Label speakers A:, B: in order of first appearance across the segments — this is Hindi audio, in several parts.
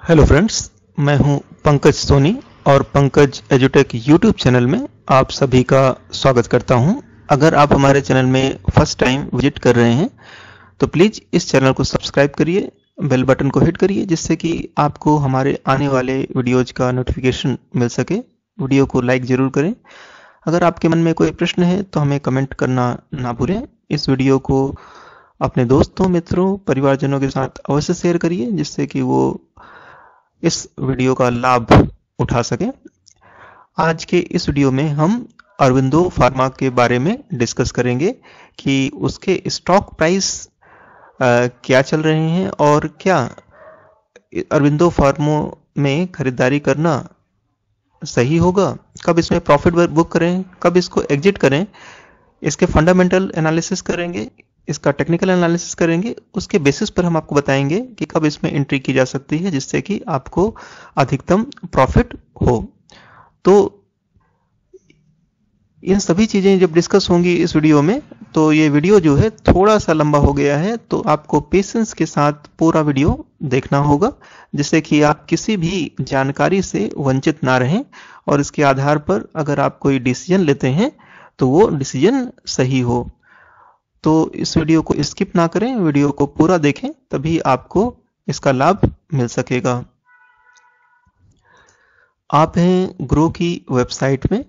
A: हेलो फ्रेंड्स, मैं हूं पंकज सोनी और पंकज एजुटेक यूट्यूब चैनल में आप सभी का स्वागत करता हूं। अगर आप हमारे चैनल में फर्स्ट टाइम विजिट कर रहे हैं तो प्लीज़ इस चैनल को सब्सक्राइब करिए, बेल बटन को हिट करिए जिससे कि आपको हमारे आने वाले वीडियोज का नोटिफिकेशन मिल सके। वीडियो को लाइक ज़रूर करें। अगर आपके मन में कोई प्रश्न है तो हमें कमेंट करना ना भूलें। इस वीडियो को अपने दोस्तों, मित्रों, परिवारजनों के साथ अवश्य शेयर करिए जिससे कि वो इस वीडियो का लाभ उठा सकें। आज के इस वीडियो में हम अरविंदो फार्मा के बारे में डिस्कस करेंगे कि उसके स्टॉक प्राइस क्या चल रहे हैं और क्या अरविंदो फार्मा में खरीदारी करना सही होगा, कब इसमें प्रॉफिट बुक करें, कब इसको एग्जिट करें। इसके फंडामेंटल एनालिसिस करेंगे, इसका टेक्निकल एनालिसिस करेंगे। उसके बेसिस पर हम आपको बताएंगे कि कब इसमें एंट्री की जा सकती है जिससे कि आपको अधिकतम प्रॉफिट हो। तो इन सभी चीजें जब डिस्कस होंगी इस वीडियो में, तो ये वीडियो जो है थोड़ा सा लंबा हो गया है, तो आपको पेशेंस के साथ पूरा वीडियो देखना होगा जिससे कि आप किसी भी जानकारी से वंचित ना रहें और इसके आधार पर अगर आप कोई डिसीजन लेते हैं तो वो डिसीजन सही हो। तो इस वीडियो को स्किप ना करें, वीडियो को पूरा देखें, तभी आपको इसका लाभ मिल सकेगा। आप हैं ग्रो की वेबसाइट में।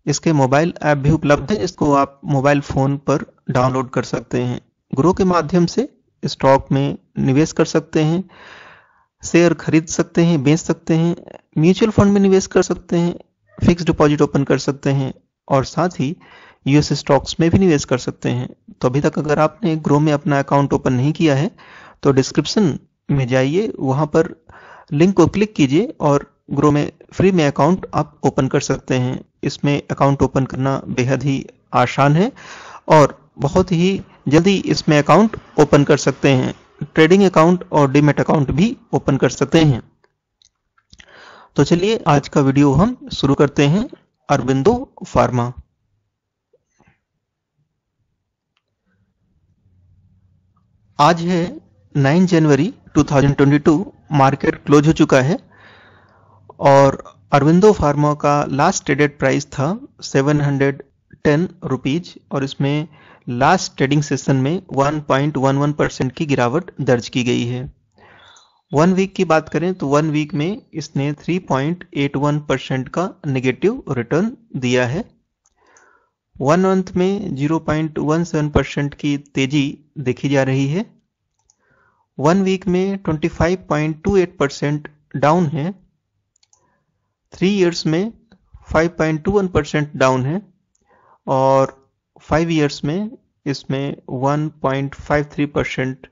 A: इसके मोबाइल ऐप भी उपलब्ध है, इसको आप मोबाइल फोन पर डाउनलोड कर सकते हैं। ग्रो के माध्यम से स्टॉक में निवेश कर सकते हैं, शेयर खरीद सकते हैं, बेच सकते हैं, म्यूचुअल फंड में निवेश कर सकते हैं, फिक्स डिपॉजिट ओपन कर सकते हैं और साथ ही यूएस स्टॉक्स में भी निवेश कर सकते हैं। तो अभी तक अगर आपने ग्रो में अपना अकाउंट ओपन नहीं किया है तो डिस्क्रिप्शन में जाइए, वहां पर लिंक को क्लिक कीजिए और ग्रो में फ्री में अकाउंट आप ओपन कर सकते हैं। इसमें अकाउंट ओपन करना बेहद ही आसान है और बहुत ही जल्दी इसमें अकाउंट ओपन कर सकते हैं। ट्रेडिंग अकाउंट और डीमैट अकाउंट भी ओपन कर सकते हैं। तो चलिए आज का वीडियो हम शुरू करते हैं। अरविंदो फार्मा। आज है 9 जनवरी 2022, मार्केट क्लोज हो चुका है और अरविंदो फार्मा का लास्ट ट्रेडेड प्राइस था 710 रुपीज और इसमें लास्ट ट्रेडिंग सेशन में 1.11% की गिरावट दर्ज की गई है। 1 वीक की बात करें तो 1 वीक में इसने 3.81% का नेगेटिव रिटर्न दिया है। 1 मंथ में 0.17% की तेजी देखी जा रही है। 1 वीक में 25.28% डाउन है। 3 इयर्स में 5.21% डाउन है और 5 इयर्स में इसमें 1.53%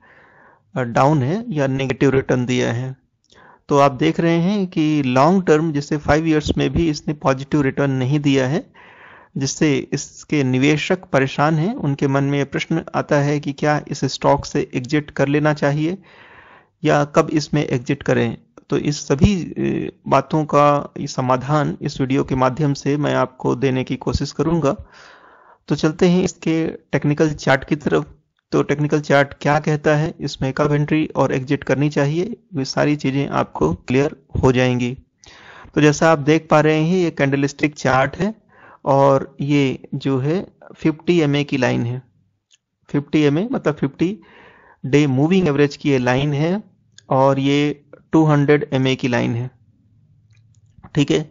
A: डाउन है या नेगेटिव रिटर्न दिया है। तो आप देख रहे हैं कि लॉन्ग टर्म जैसे 5 इयर्स में भी इसने पॉजिटिव रिटर्न नहीं दिया है, जिससे इसके निवेशक परेशान हैं। उनके मन में प्रश्न आता है कि क्या इस स्टॉक से एग्जिट कर लेना चाहिए या कब इसमें एग्जिट करें। तो इस सभी बातों का समाधान इस वीडियो के माध्यम से मैं आपको देने की कोशिश करूंगा। तो चलते हैं इसके टेक्निकल चार्ट की तरफ। तो टेक्निकल चार्ट क्या कहता है, इसमें कब एंट्री और एग्जिट करनी चाहिए, ये सारी चीजें आपको क्लियर हो जाएंगी। तो जैसा आप देख पा रहे हैं ये कैंडलस्टिक चार्ट है और ये जो है 50 MA की लाइन है। 50 MA मतलब 50 डे मूविंग एवरेज की ये लाइन है और ये 200 MA की लाइन है। ठीक है,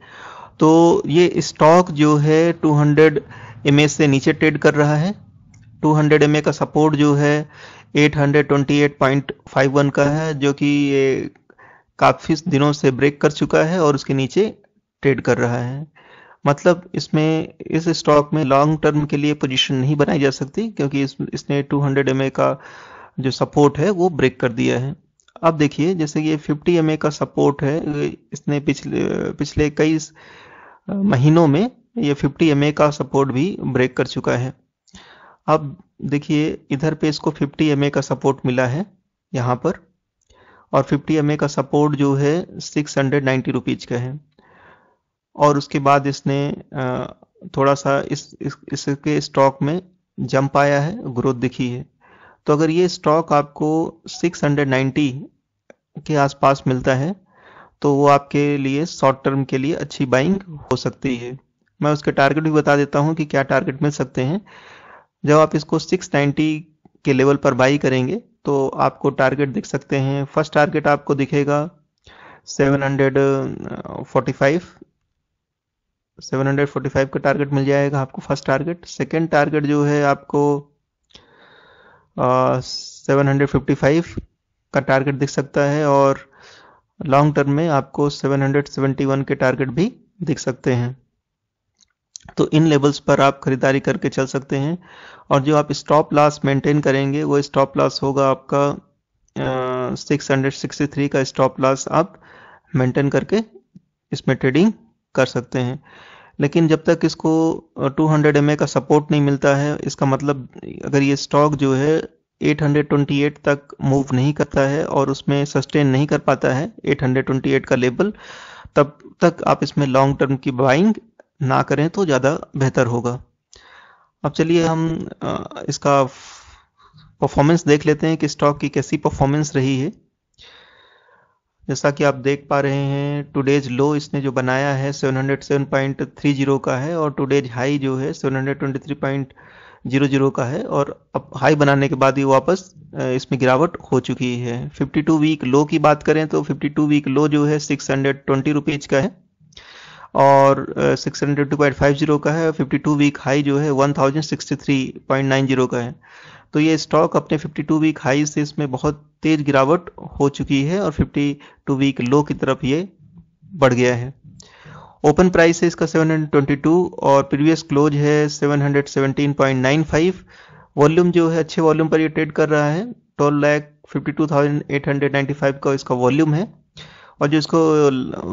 A: तो ये स्टॉक जो है 200 MA से नीचे ट्रेड कर रहा है। 200 MA का सपोर्ट जो है 828.51 का है, जो कि ये काफी दिनों से ब्रेक कर चुका है और उसके नीचे ट्रेड कर रहा है। मतलब इसमें इस स्टॉक में लॉन्ग टर्म के लिए पोजीशन नहीं बनाई जा सकती क्योंकि इसने 200 MA का जो सपोर्ट है वो ब्रेक कर दिया है। अब देखिए जैसे ये 50 MA का सपोर्ट है, इसने पिछले कई महीनों में ये 50 MA का सपोर्ट भी ब्रेक कर चुका है। अब देखिए इधर पे इसको 50 MA का सपोर्ट मिला है यहाँ पर और 50 MA का सपोर्ट जो है 690 रुपीज का है और उसके बाद इसने थोड़ा सा इसके स्टॉक में जंप आया है, ग्रोथ दिखी है। तो अगर ये स्टॉक आपको 690 के आसपास मिलता है तो वो आपके लिए शॉर्ट टर्म के लिए अच्छी बाइंग हो सकती है। मैं उसके टारगेट भी बता देता हूँ कि क्या टारगेट मिल सकते हैं। जब आप इसको 690 के लेवल पर बाई करेंगे तो आपको टारगेट दिख सकते हैं। फर्स्ट टारगेट आपको दिखेगा 745 का टारगेट मिल जाएगा आपको फर्स्ट टारगेट। सेकेंड टारगेट जो है आपको 755 का टारगेट दिख सकता है और लॉन्ग टर्म में आपको 771 के टारगेट भी दिख सकते हैं। तो इन लेवल्स पर आप खरीदारी करके चल सकते हैं और जो आप स्टॉप लॉस मेंटेन करेंगे वो स्टॉप लॉस होगा आपका 663 का स्टॉप लॉस आप मेंटेन करके इसमें ट्रेडिंग कर सकते हैं। लेकिन जब तक इसको 200 MA का सपोर्ट नहीं मिलता है, इसका मतलब अगर ये स्टॉक जो है 828 तक मूव नहीं करता है और उसमें सस्टेन नहीं कर पाता है 828 का लेवल, तब तक आप इसमें लॉन्ग टर्म की बाइंग ना करें तो ज़्यादा बेहतर होगा। अब चलिए हम इसका परफॉर्मेंस देख लेते हैं कि स्टॉक की कैसी परफॉर्मेंस रही है। जैसा कि आप देख पा रहे हैं टुडेज लो इसने जो बनाया है 707.30 का है और टुडेज हाई जो है 723.00 का है और अब हाई बनाने के बाद ही वापस इसमें गिरावट हो चुकी है। 52 वीक लो की बात करें तो 52 वीक लो जो है 620 रुपीज का है और 602.50 का है। 52 वीक हाई जो है 1063.90 का है। तो ये स्टॉक अपने 52 वीक हाई से इसमें बहुत तेज गिरावट हो चुकी है और 52 वीक लो की तरफ ये बढ़ गया है। ओपन प्राइस है इसका 722 और प्रीवियस क्लोज है 717.95। वॉल्यूम जो है अच्छे वॉल्यूम पर ये ट्रेड कर रहा है। 12,52,895 का इसका वॉल्यूम है और जो इसको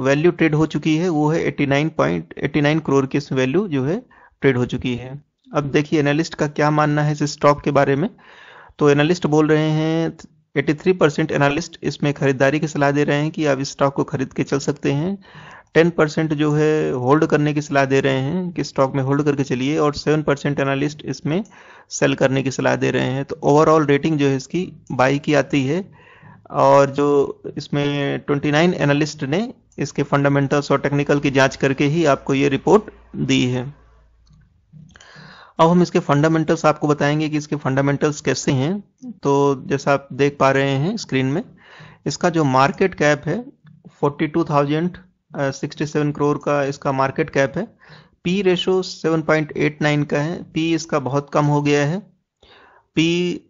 A: वैल्यू ट्रेड हो चुकी है वो है 89 करोड़ की वैल्यू जो है ट्रेड हो चुकी है। अब देखिए एनालिस्ट का क्या मानना है इस स्टॉक के बारे में। तो एनालिस्ट बोल रहे हैं 83% एनालिस्ट इसमें खरीदारी की सलाह दे रहे हैं कि आप इस स्टॉक को खरीद के चल सकते हैं। 10% जो है होल्ड करने की सलाह दे रहे हैं कि स्टॉक में होल्ड करके चलिए और 7% एनालिस्ट इसमें सेल करने की सलाह दे रहे हैं। तो ओवरऑल रेटिंग जो है इसकी बाई की आती है और जो इसमें 29 एनालिस्ट ने इसके फंडामेंटल्स और टेक्निकल की जांच करके ही आपको ये रिपोर्ट दी है। अब हम इसके फंडामेंटल्स आपको बताएंगे कि इसके फंडामेंटल्स कैसे हैं। तो जैसा आप देख पा रहे हैं स्क्रीन में, इसका जो मार्केट कैप है 42,067 करोड़ का इसका मार्केट कैप है। पी रेशो 7.89 का है। पी इसका बहुत कम हो गया है। पी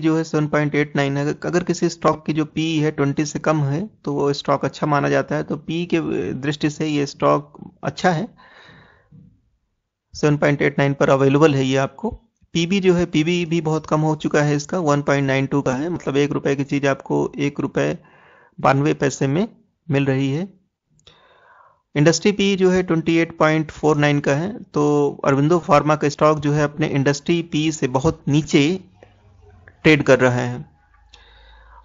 A: जो है 7.89 है। अगर किसी स्टॉक की जो पी है 20 से कम है तो वो स्टॉक अच्छा माना जाता है। तो पी के दृष्टि से ये स्टॉक अच्छा है। 7.89 पर अवेलेबल है ये आपको। पीबी जो है पीबी भी बहुत कम हो चुका है इसका 1.92 का है। मतलब 1 रुपए की चीज आपको 1 रुपए 92 पैसे में मिल रही है। इंडस्ट्री पी जो है 28.49 का है। तो अरविंदो फार्मा का स्टॉक जो है अपने इंडस्ट्री पी से बहुत नीचे ट्रेड कर रहा है।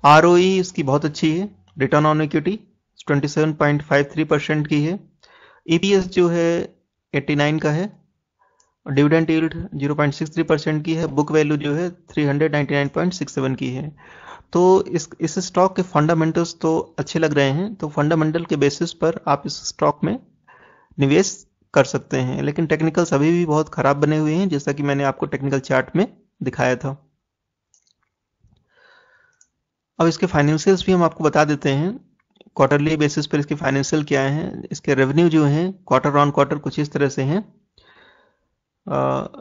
A: आरओई इसकी बहुत अच्छी है। रिटर्न ऑन इक्विटी 27.53% की है। ईपीएस जो है 89 का है। डिविडेंड यील्ड 0.63% की है। बुक वैल्यू जो है 399.67 की है। तो इस स्टॉक के फंडामेंटल्स तो अच्छे लग रहे हैं। तो फंडामेंटल के बेसिस पर आप इस स्टॉक में निवेश कर सकते हैं। लेकिन टेक्निकल्स अभी भी बहुत खराब बने हुए हैं जैसा कि मैंने आपको टेक्निकल चार्ट में दिखाया था। अब इसके फाइनेंशियल्स भी हम आपको बता देते हैं। क्वार्टरली बेसिस पर इसके फाइनेंशियल क्या हैं। इसके रेवेन्यू जो हैं क्वार्टर ऑन क्वार्टर कुछ इस तरह से हैं।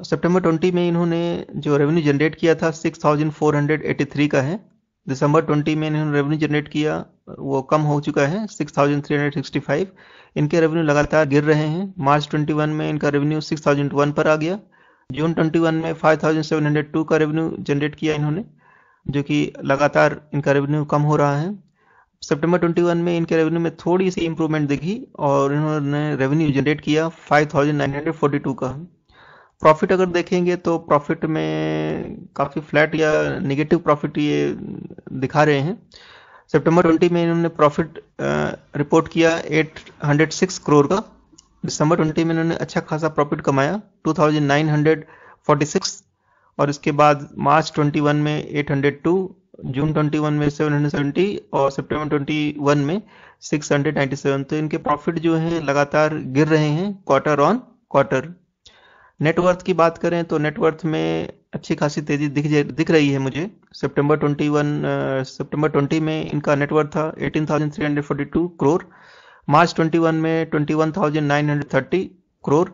A: सितंबर 20 में इन्होंने जो रेवेन्यू जनरेट किया था 6,483 का है। दिसंबर 20 में इन्होंने रेवेन्यू जनरेट किया वो कम हो चुका है 6,365। इनके रेवेन्यू लगातार गिर रहे हैं। मार्च 21 में इनका रेवेन्यू 6,001 पर आ गया। जून 21 में 5,702 का रेवेन्यू जनरेट किया इन्होंने, जो कि लगातार इनका रेवेन्यू कम हो रहा है। सितंबर 21 में इनके रेवेन्यू में थोड़ी सी इंप्रूवमेंट दिखी और इन्होंने रेवेन्यू जनरेट किया 5,942 का। प्रॉफिट अगर देखेंगे तो प्रॉफिट में काफ़ी फ्लैट या नेगेटिव प्रॉफिट ये दिखा रहे हैं। सितंबर 20 में इन्होंने प्रॉफिट रिपोर्ट किया 806 करोड़ का। दिसंबर 20 में इन्होंने अच्छा खासा प्रॉफिट कमाया 2,946 और इसके बाद मार्च 21 में 802 जून 21 में 770 और सितंबर 21 में 697। तो इनके प्रॉफिट जो हैं लगातार गिर रहे हैं क्वार्टर ऑन क्वार्टर। नेटवर्थ की बात करें तो नेटवर्थ में अच्छी खासी तेजी दिख रही है मुझे। सितंबर 20 में इनका नेटवर्थ था 18,342 करोड़, मार्च 21 में 21,930 करोड़,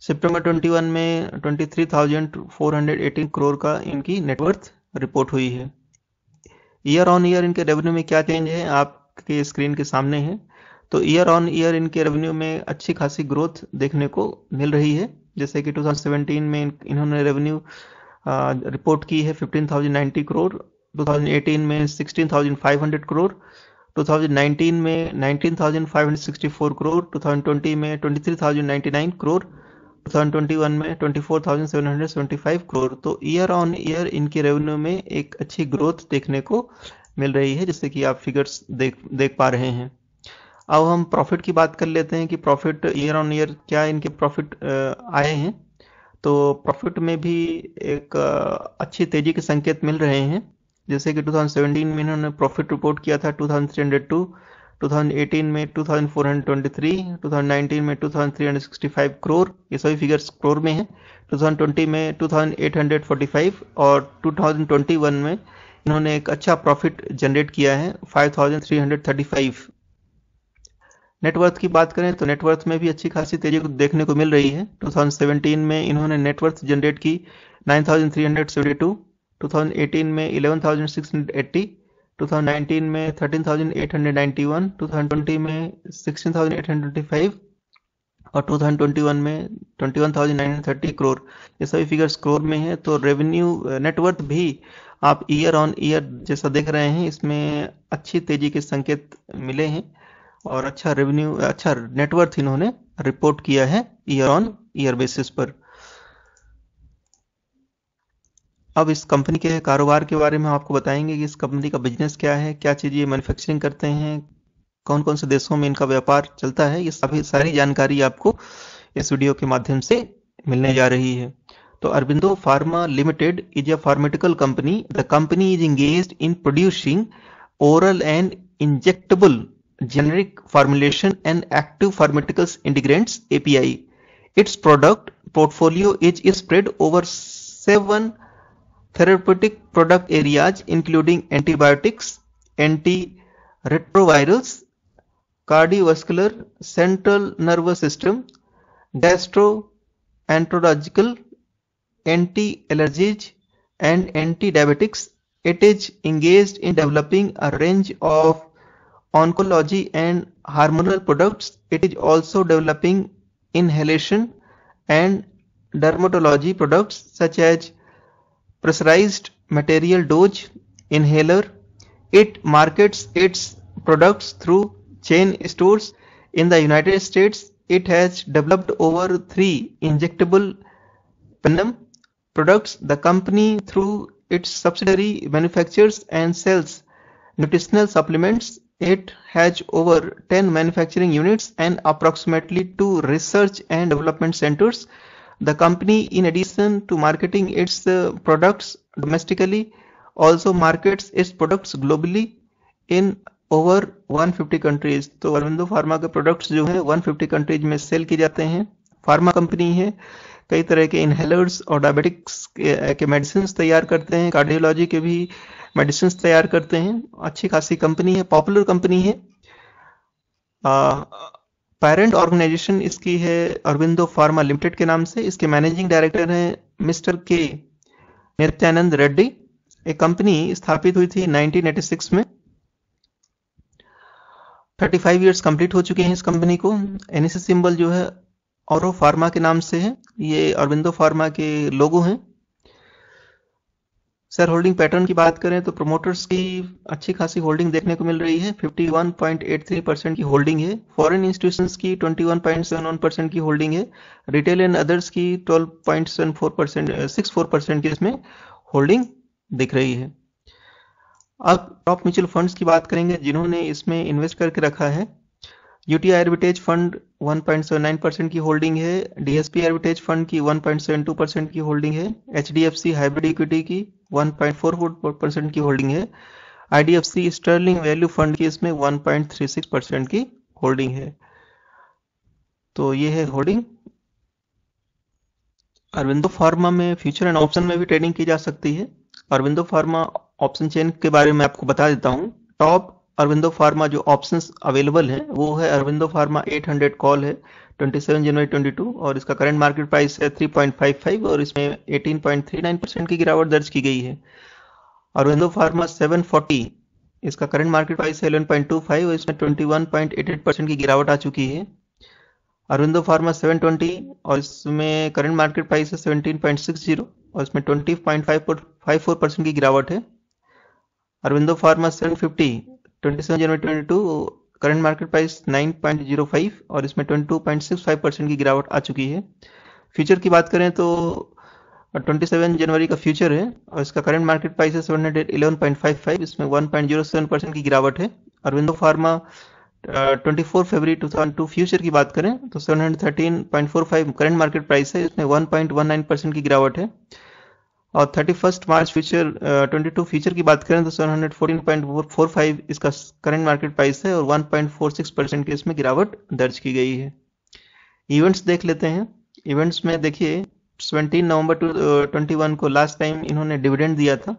A: सितंबर 21 में 23,418 करोड़ का इनकी नेटवर्थ रिपोर्ट हुई है। ईयर ऑन ईयर इनके रेवेन्यू में क्या चेंज है आपके स्क्रीन के सामने है। तो ईयर ऑन ईयर इनके रेवेन्यू में अच्छी खासी ग्रोथ देखने को मिल रही है। जैसे कि 2017 में इन्होंने रेवेन्यू रिपोर्ट की है 15,090 करोड़, 2018 में 16,500 करोड़, 2019 में 19,564 करोड़, 2020 में 23,099 करोड़, 2021 में 24,775 करोड़। तो ईयर ऑन ईयर इनके रेवेन्यू में एक अच्छी ग्रोथ देखने को मिल रही है, जैसे कि आप फिगर्स देख पा रहे हैं। अब हम प्रॉफिट की बात कर लेते हैं कि प्रॉफिट ईयर ऑन ईयर क्या इनके प्रॉफिट आए हैं। तो प्रॉफिट में भी एक अच्छी तेजी के संकेत मिल रहे हैं। जैसे कि 2017 में इन्होंने प्रॉफिट रिपोर्ट किया था 2302, 2018 में 2423, 2019 में 2365 करोड़, ये सभी फिगर्स करोड़ में हैं। 2020 में 2845 और 2021 में इन्होंने एक अच्छा प्रॉफिट जनरेट किया है 5335। नेटवर्थ की बात करें तो नेटवर्थ में भी अच्छी खासी तेजी देखने को मिल रही है। 2017 में इन्होंने नेटवर्थ जनरेट की 9372, 2018 में 11680, 2019 में 13891, 2020 में 16825 और 2021 में 21930 करोड़। ये सभी फिगर्स करोड़ में है। तो रेवेन्यू नेटवर्थ भी आप ईयर ऑन ईयर जैसा देख रहे हैं, इसमें अच्छी तेजी के संकेत मिले हैं और अच्छा रेवेन्यू, अच्छा नेटवर्थ इन्होंने रिपोर्ट किया है ईयर ऑन ईयर बेसिस पर। अब इस कंपनी के कारोबार के बारे में आपको बताएंगे कि इस कंपनी का बिजनेस क्या है, क्या चीज़ ये मैन्युफैक्चरिंग करते हैं, कौन कौन से देशों में इनका व्यापार चलता है। ये सारी जानकारी आपको इस वीडियो के माध्यम से मिलने जा रही है। तो Aurobindo pharma limited is a pharmaceutical company. The company is engaged in producing oral and injectable generic formulation and active pharmaceuticals integrants API. Its product portfolio is spread over 7 therapeutic product areas including antibiotics, antiretrovirals, cardiovascular, central nervous system, gastroenterological, anti-allergies and anti-diabetics. It is engaged in developing a range of oncology and hormonal products. It is also developing inhalation and dermatology products such as pressurized material dose inhaler. It markets its products through chain stores in the United States. It has developed over 3 injectable venom products. The company, through its subsidiary, manufactures and sells nutritional supplements. It has over 10 manufacturing units and approximately 2 research and development centers. The company, in addition to marketing its products domestically, also markets its products globally in over 150 countries. तो अरबिंदो फार्मा के प्रोडक्ट्स जो हैं 150 कंट्रीज में सेल किए जाते हैं। फार्मा कंपनी है, कई तरह के इनहेलर्स और डायबिटिक्स के मेडिसिन तैयार करते हैं, कार्डियोलॉजी के भी मेडिसिन तैयार करते हैं। अच्छी खासी कंपनी है, पॉपुलर कंपनी है। पेरेंट ऑर्गेनाइजेशन इसकी है अरबिंदो फार्मा लिमिटेड के नाम से। इसके मैनेजिंग डायरेक्टर हैं मिस्टर के नित्यानंद रेड्डी। एक कंपनी स्थापित हुई थी 1986 में। 35 इयर्स कंप्लीट हो चुके हैं इस कंपनी को। एनएससी सिंबल जो है औरो फार्मा के नाम से है। ये अरबिंदो फार्मा के लोगो हैं। शेयर होल्डिंग पैटर्न की बात करें तो प्रोमोटर्स की अच्छी खासी होल्डिंग देखने को मिल रही है। 51.83% की होल्डिंग है। फॉरेन इंस्टीट्यूशंस की 21.71% की होल्डिंग है। रिटेल एंड अदर्स की 12.64% की इसमें होल्डिंग दिख रही है। अब टॉप म्यूचुअल फंड्स की बात करेंगे जिन्होंने इसमें इन्वेस्ट करके रखा है। यूटीआई आर्बिट्रेज फंड 1.79% की होल्डिंग है। डीएसपी आर्बिट्रेज फंड की 1.72% की होल्डिंग है। एचडीएफसी हाइब्रिड इक्विटी की 1.44% की होल्डिंग है। IDFC स्टर्लिंग वैल्यू फंड की इसमें 1.36% की होल्डिंग है। तो ये है होल्डिंग। अरविंदो फार्मा में फ्यूचर एंड ऑप्शन में भी ट्रेडिंग की जा सकती है। अरविंदो फार्मा ऑप्शन चेन के बारे में आपको बता देता हूँ। टॉप अरविंदो फार्मा जो ऑप्शंस अवेलेबल हैं वो है अरविंदो फार्मा 800 कॉल है 27 जनवरी 22 और इसका करंट मार्केट प्राइस है 3.55 और इसमें 18.39% की गिरावट दर्ज की गई है। अरविंदो फार्मा 740 इसका करंट मार्केट प्राइस है 11.25 और इसमें 21.88% की गिरावट आ चुकी है। अरविंदो फार्मा 720 और इसमें करंट मार्केट प्राइस है 17.60 और इसमें 20.54% की गिरावट है। अरविंदो फार्मा 750 27 जनवरी 22 करंट मार्केट प्राइस 9.05 और इसमें 22.65% की गिरावट आ चुकी है। फ्यूचर की बात करें तो 27 जनवरी का फ्यूचर है और इसका करंट मार्केट प्राइस है 711.55, इसमें 1.07% की गिरावट है। अरविंदो फार्मा 24 फरवरी 2002 फ्यूचर की बात करें तो 713.45 करंट मार्केट प्राइस है, इसमें 1.19% की गिरावट है। और 31 मार्च फ्यूचर 22 फ्यूचर की बात करें तो 714.45 इसका करंट मार्केट प्राइस है और 1.46% की इसमें गिरावट दर्ज की गई है। इवेंट्स देख लेते हैं। इवेंट्स में देखिए 17 नवंबर 21 को लास्ट टाइम इन्होंने डिविडेंड दिया था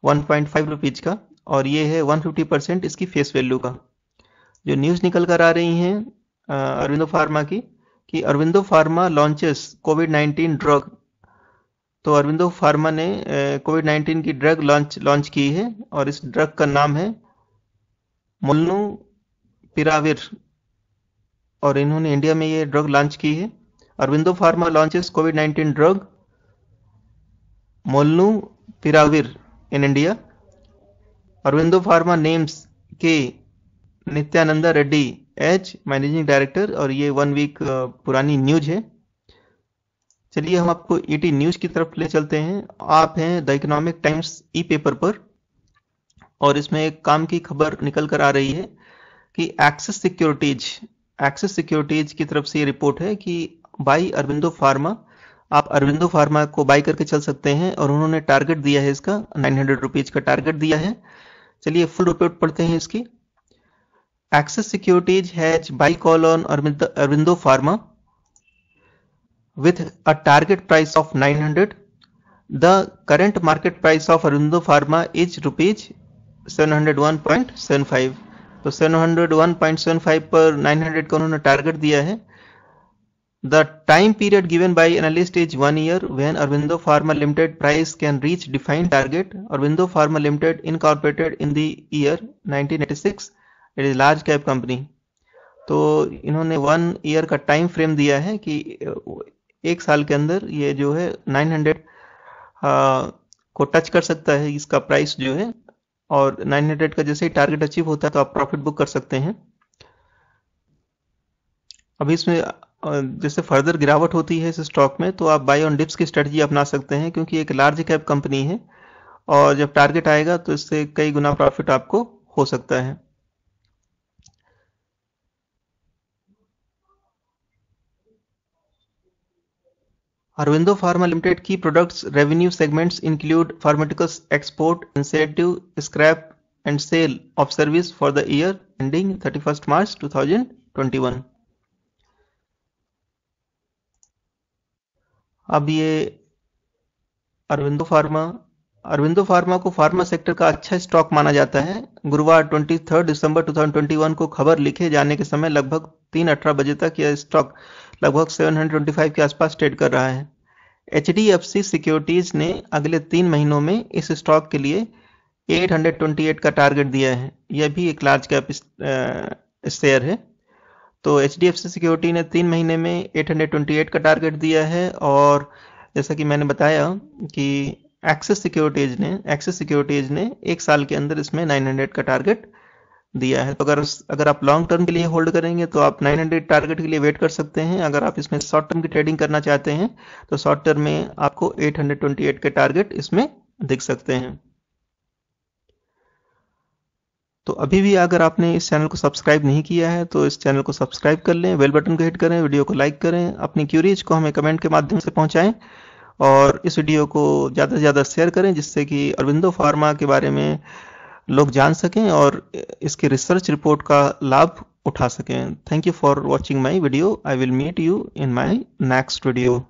A: 1.5 रुपीज का और ये है 150% इसकी फेस वैल्यू का। जो न्यूज़ निकल कर आ रही हैं अरविंदो फार्मा की कि अरविंदो फार्मा लॉन्चेस कोविड-19 ड्रग। तो अरविंदो फार्मा ने कोविड-19 की ड्रग लॉन्च की है और इस ड्रग का नाम है मोलनुपिराविर और इन्होंने इंडिया में ये ड्रग लॉन्च की है। अरविंदो फार्मा लॉन्चेस कोविड-19 drug molnupiravir in India. Aurobindo pharma names K Nityananda Reddy as managing director और ये 1 वीक पुरानी न्यूज है। चलिए हम आपको ईटी न्यूज की तरफ ले चलते हैं। आप हैं the economic times E paper पर और इसमें एक काम की खबर निकल कर आ रही है कि एक्सिस सिक्योरिटीज की तरफ से ये रिपोर्ट है कि बाई अरविंदो फार्मा, आप अरविंदो फार्मा को बाई करके चल सकते हैं और उन्होंने टारगेट दिया है इसका 900 रुपीज का टारगेट दिया है। चलिए फुल रिपोर्ट पढ़ते हैं इसकी। Axis Securities has buy call on Aurobindo Pharma with a target price of 900. The current market price of Aurobindo Pharma is rupees 701.75. तो 701.75 पर 900 का उन्होंने टारगेट दिया है। The time period given by analyst is 1 year when Aurobindo Pharma Limited price can reach defined target. Aurobindo Pharma Limited incorporated in the year 1986. It is large cap company. तो इन्होंने 1 ईयर का टाइम फ्रेम दिया है कि 1 साल के अंदर ये जो है 900 को टच कर सकता है इसका प्राइस जो है और 900 का जैसे ही टारगेट अचीव होता है तो आप प्रॉफिट बुक कर सकते हैं। अभी इसमें जैसे फर्दर गिरावट होती है इस स्टॉक में तो आप बाय ऑन डिप्स की स्ट्रेटजी अपना सकते हैं क्योंकि एक लार्ज कैप कंपनी है और जब टारगेट आएगा तो इससे कई गुना प्रॉफिट आपको हो सकता है। Aurobindo Pharma Limited key products revenue segments include pharmaceuticals export, incentive, scrap and sale of service for the year ending 31st March 2021. अब ये अरविंदो फार्मा को फार्मा सेक्टर का अच्छा स्टॉक माना जाता है। गुरुवार 23 दिसंबर 2021 को खबर लिखे जाने के समय लगभग 3:18 बजे तक यह स्टॉक लगभग 725 के आसपास ट्रेड कर रहा है। HDFC सिक्योरिटीज ने अगले 3 महीनों में इस स्टॉक के लिए 828 का टारगेट दिया है। यह भी एक लार्ज कैप शेयर है। तो HDFC सिक्योरिटी ने 3 महीने में 828 का टारगेट दिया है और जैसा कि मैंने बताया कि एक्सिस सिक्योरिटीज ने 1 साल के अंदर इसमें 900 का टारगेट दिया है। तो अगर आप लॉन्ग टर्म के लिए होल्ड करेंगे तो आप 900 टारगेट के लिए वेट कर सकते हैं। अगर आप इसमें शॉर्ट टर्म की ट्रेडिंग करना चाहते हैं तो शॉर्ट टर्म में आपको 828 के टारगेट इसमें दिख सकते हैं। तो अभी भी अगर आपने इस चैनल को सब्सक्राइब नहीं किया है तो इस चैनल को सब्सक्राइब कर लें, बेल बटन को हिट करें, वीडियो को लाइक करें, अपनी क्यूरीज को हमें कमेंट के माध्यम से पहुंचाएं और इस वीडियो को ज़्यादा से ज़्यादा शेयर करें, जिससे कि अरबिंदो फार्मा के बारे में लोग जान सकें और इसके रिसर्च रिपोर्ट का लाभ उठा सकें। Thank you for watching my video. I will meet you in my next video.